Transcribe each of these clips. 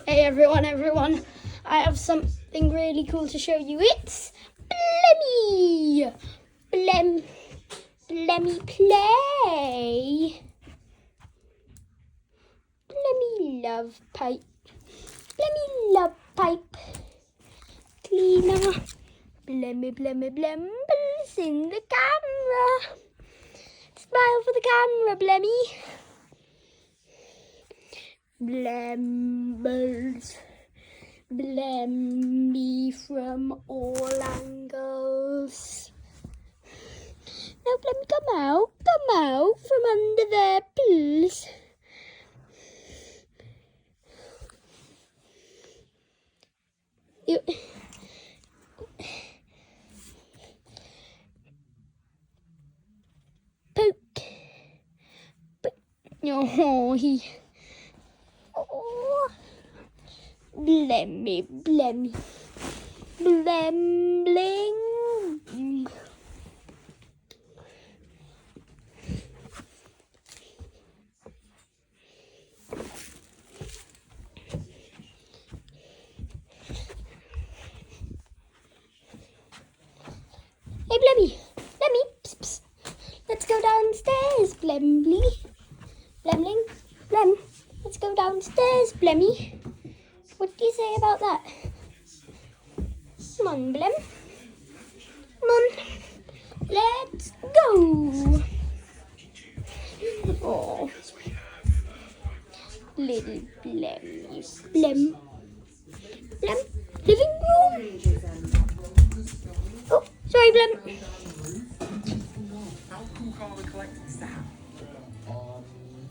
Hey everyone, I have something really cool to show you. It's Blemmy! Blemmy play! Blemmy love pipe. Blemmy love pipe. Cleaner. Blemmy blembles in the camera. Smile for the camera, Blemmy. Blembles. Blemmy from all angles. Now Blemmy, come out from under there, please. You... Poke. Oh, he... Oh. Blemmy. Blembling. Hey Blemmy, psst, psst. Let's go downstairs, Blemly. Blemling, Blem, let's go downstairs, Blemmy. What do you say about that? Come on, Blem. Come on. Let's go. Oh. Little Blemmy. Blem. Living room. Oh, sorry, Blem. How cool car are collecting sound?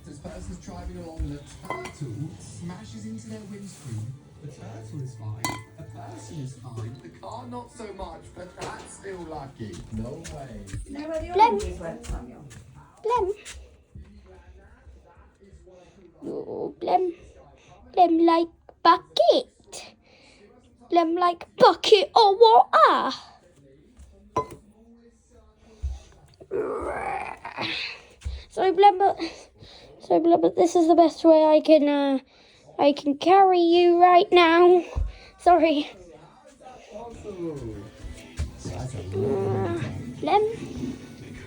This person's driving along and a turtle smashes into their windscreen. The turtle is fine. A person is fine. The car not so much, but that's still lucky. No way. You know where the Blem. oranges went, Samuel? Blem. Oh, Blem like bucket. Blem like bucket of water. Sorry, Blem, but this is the best way I can carry you right now. Sorry. Blem.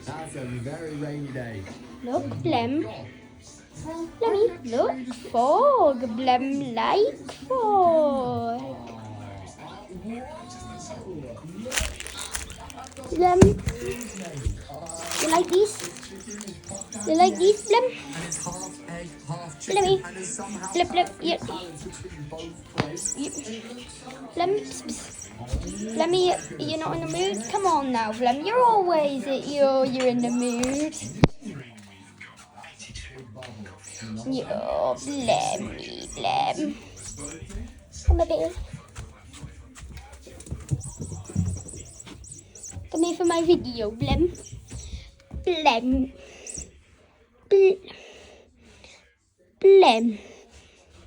That's a very rainy day. Look, Blem. Blemmy, look, fog. Blem like fog. Blem, you like these? You like these, Blem? And it's half egg, half Blemmy. chicken, and is somehow Blem, yeah. between both places. Blem, psst, psst. Blemmy, you're not in the mood? Come on now, Blem. You're always you're in the mood. Yo, Blemmy, Blem. Come a bit. Come here for my video, Blem. Blem.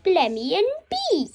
Blemmy and Beep.